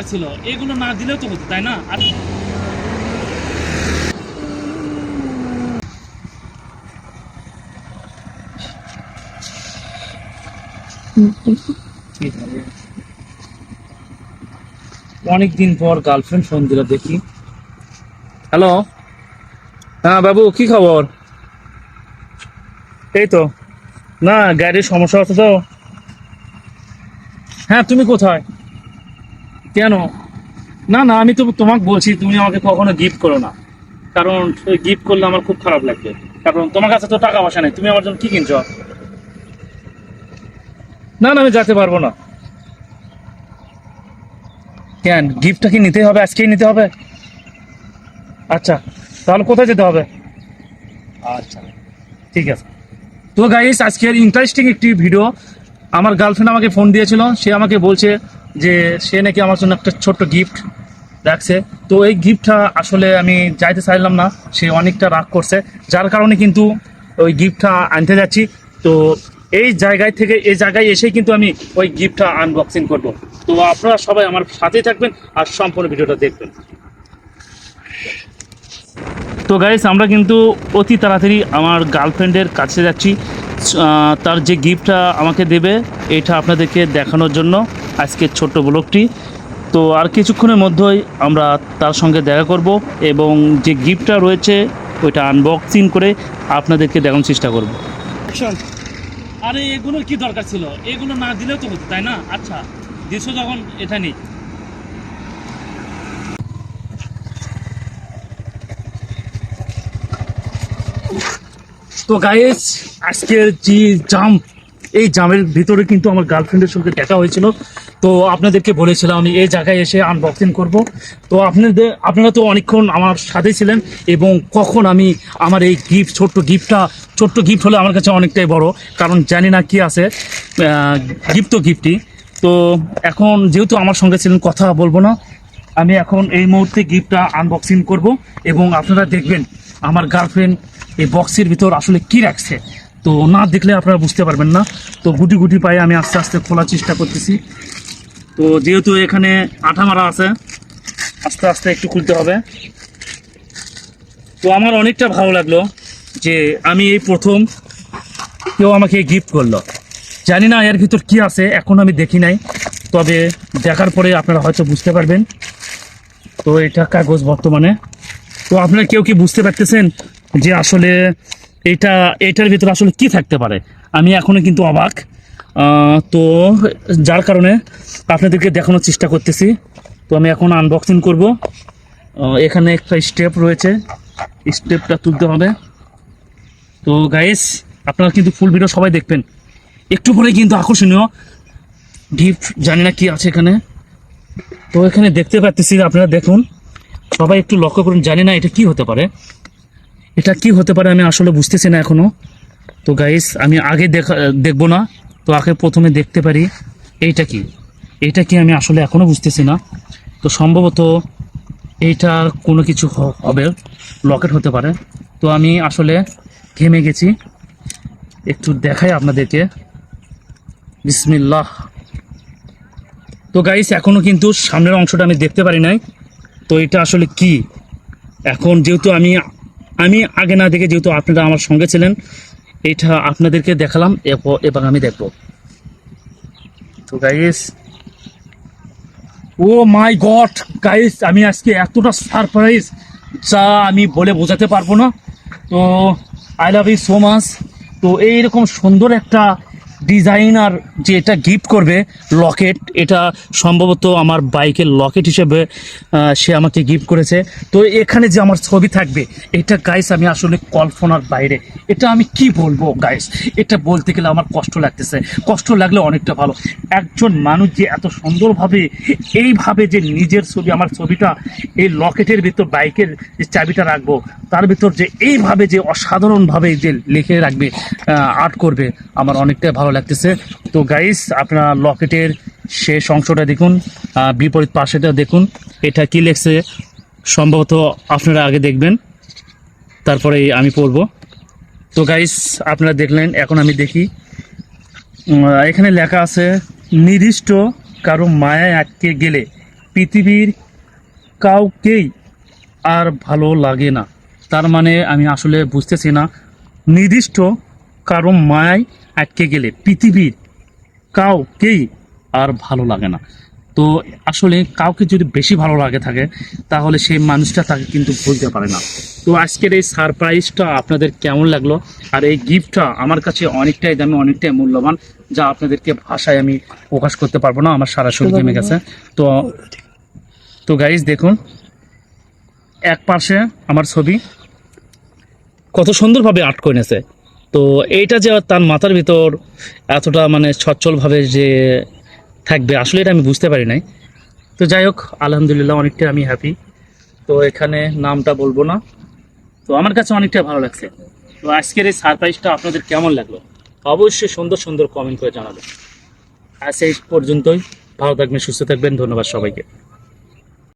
ছিল এগুলো না দিলেও তো হতো, তাই না? আর অনেকদিন পর গার্লফ্রেন্ড ফোন দিল, দেখি। হ্যালো, হ্যাঁ বাবু, কি খবর? এই তো, না গাড়ির সমস্যা হচ্ছে তো। হ্যাঁ, তুমি কোথায়? কেন? না না, আমি তো তোমাকে বলছি তুমি আমাকে কখনো গিফট করো না, কারণ গিফট করলে আমার খুব খারাপ লাগবে। কারণ তোমার কাছে তো টাকা পয়সা নেই, তুমি আমার জন্য কি কিনছো? না না, আমি যেতে পারবো না। কেন, গিফটটা কি নিতে হবে? আজকেই নিতে হবে? আচ্ছা, তাহলে কোথায় যেতে হবে? আচ্ছা, ঠিক আছে। তো গাইস, আজকের ইন্টারেস্টিং একটি ভিডিও। আমার গার্লফ্রেন্ড আমাকে ফোন দিয়েছিল, সে আমাকে বলছে যে সে নাকি আমার জন্য একটা ছোট্ট গিফট রাখছে। তো এই গিফটটা আসলে আমি যাইতে চাইলাম না, সে অনেকটা রাগ করছে, যার কারণে কিন্তু ওই গিফটটা আনতে যাচ্ছি। তো এই জায়গায় এসেই কিন্তু আমি ওই গিফটটা আনবক্সিং করব। তো আপনারা সবাই আমার সাথেই থাকবেন আর সম্পূর্ণ ভিডিওটা দেখবেন। তো গাইস, আমরা কিন্তু অতি তাড়াতাড়ি আমার গার্লফ্রেন্ডের কাছে যাচ্ছি। তার যে গিফটটা আমাকে দেবে এটা আপনাদেরকে দেখানোর জন্য আজকের ছোট্ট ব্লগটি। তো আর কিছুক্ষণের মধ্যেই আমরা তার সঙ্গে দেখা করব এবং যে গিফটটা রয়েছে ওইটা আনবক্সিং করে আপনাদেরকে দেখানোর চেষ্টা করব। আরে এগুলো কি দরকার ছিল? এগুলো না দিলেও তো হতো, তাই না? আচ্ছা, দিছো যখন এটা নেই। তো গাইস, আজকের যে জাম, এই জামের ভিতরে কিন্তু আমার গার্লফ্রেন্ডের সঙ্গে দেখা হয়েছিল। তো আপনাদেরকে বলেছিলাম আমি এই জায়গায় এসে আনবক্সিং করব। তো আপনারা তো অনেকক্ষণ আমার সাথে ছিলেন, এবং কখন আমি আমার এই ছোট্ট গিফট হলে আমার কাছে অনেকটাই বড়, কারণ জানি না কি আছে। গিফট তো গিফটই। তো এখন যেহেতু আমার সঙ্গে ছিলেন, কথা বলবো না, আমি এখন এই মুহূর্তে গিফটটা আনবক্সিং করব এবং আপনারা দেখবেন আমার গার্লফ্রেন্ড এই বক্সের ভিতর আসলে কি রাখছে। তো না দেখলে আপনারা বুঝতে পারবেন না। তো গুটি গুটি পায়ে আমি আস্তে আস্তে খোলার চেষ্টা করতেছি। তো যেহেতু এখানে আঠা মারা আছে, আস্তে আস্তে একটু খুলতে হবে। তো আমার অনেকটা ভালো লাগলো যে আমি এই প্রথম কেউ আমাকে গিফট করলো। জানি না এর ভিতর কি আছে, এখন আমি দেখি নাই, তবে দেখার পরে আপনারা হয়তো বুঝতে পারবেন। তো এটা কাগজ বর্তমানে। তো আপনারা কেউ কি বুঝতে পারতেছেন যে আসলে এটার ভিতরে আসলে কি থাকতে পারে? আমি এখনো কিন্তু অবাক। তো যার কারণে আপনাদেরকে দেখানোর চেষ্টা করতেছি। তো আমি এখন আনবক্সিং করব। এখানে একটা স্টেপ রয়েছে, স্টেপটা তুলতে হবে। তো গাইস, আপনারা কিন্তু ফুল ভিডিও সবাই দেখবেন। একটু পরে কিন্তু আকর্ষণীয় গিফট, জানি না কি আছে এখানে। তো এখানে দেখতে পাচ্ছি, আপনারা দেখুন, সবাই একটু লক্ষ্য করুন। জানি না এটা কি হতে পারে, আমি আসলে বুঝতেছি না এখনো। তো গাইস, আমি আগে দেখবো না, তো আগে প্রথমে দেখতে পারি এইটা কি আমি আসলে এখনো বুঝতেছি না। তো সম্ভবত এইটা কোনো কিছু হবে, লকেট হতে পারে। তো আমি আসলে ঘেমে গেছি, একটু দেখাই আপনাদেরকে। বিসমিল্লাহ। তো গাইস, এখনো কিন্তু সামনের অংশটা আমি দেখতে পারি নাই। তো এটা আসলে কি, এখন যেহেতু আমি আগে না দেখে, যেহেতু আপনারা আমার সঙ্গে ছিলেন, এটা আপনাদেরকে দেখালাম, এবার আমি দেখব। তো গাইস, ও মাই গড গাইস, আমি আজকে এতটা সারপ্রাইজ যা আমি বলে বোঝাতে পারবো না। তো I love you so much. তো এইরকম সুন্দর একটা ডিজাইনার যে এটা গিফট করবে, লকেট, এটা সম্ভবত আমার বাইকের লকেট হিসেবে সে আমাকে গিফট করেছে। তো এখানে যে আমার ছবি থাকবে, এটা গাইস আমি আসলে কল্পনার বাইরে। এটা আমি কি বলবো গাইস, এটা বলতে গেলে আমার কষ্ট লাগতেছে। কষ্ট লাগলে অনেকটা ভালো। একজন মানুষ যে এত সুন্দরভাবে এইভাবে যে নিজের ছবি, আমার ছবিটা এই লকেটের ভিতর, বাইকের যে চাবিটা রাখবো তার ভিতর যে এইভাবে যে অসাধারণভাবে যে লিখে রাখবে, আর্ট করবে, আমার অনেকটাই ভালো লাগতেছে। তো গাইস, আপনারা লকেটের শেষ অংশটা দেখুন, বিপরীত পাশেটা দেখুন, এটা কি লেখছে সম্ভবত আপনারা আগে দেখবেন, তারপরে আমি পড়ব। তো গাইস, আপনারা দেখলেন, এখন আমি দেখি। এখানে লেখা আছে, নির্দিষ্ট কারো মায়ায় আটকে গেলে পৃথিবীর কাউকেই আর ভালো লাগে না। তার মানে আমি আসলে বুঝতেছি না, নির্দিষ্ট কারো মায়ায় আটকে গেলে পৃথিবীর কাউকেই আর ভালো লাগে না। তো আসলে কাউকে যদি বেশি ভালো লাগে থাকে তাহলে সেই মানুষটা তাকে কিন্তু ভুলতে পারে না। তো আজকের এই সারপ্রাইজটা আপনাদের কেমন লাগলো? আর এই গিফটটা আমার কাছে অনেকটাই দামি, অনেকটাই মূল্যবান, যা আপনাদেরকে ভাষায় আমি প্রকাশ করতে পারবো না, আমার সারা শরীর জমে গেছে। তো তো গাইজ দেখুন, এক পাশে আমার ছবি কত সুন্দরভাবে আর্ট করে নিয়েছে। তো এইটা যে তার মাথার ভিতর এতটা মানে সচ্ছলভাবে যে থাকবে, আসলে এটা আমি বুঝতে পারি নাই। তো যাই হোক, আলহামদুলিল্লাহ অনেকটা আমি হ্যাপি। তো এখানে নামটা বলবো না, তো আমার কাছে অনেকটা ভালো লাগছে। তো আজকের এই সারপ্রাইজটা আপনাদের কেমন লাগলো অবশ্যই সুন্দর সুন্দর কমেন্ট করে জানাবেন। আজ এই পর্যন্তই, ভালো থাকবেন, সুস্থ থাকবেন, ধন্যবাদ সবাইকে।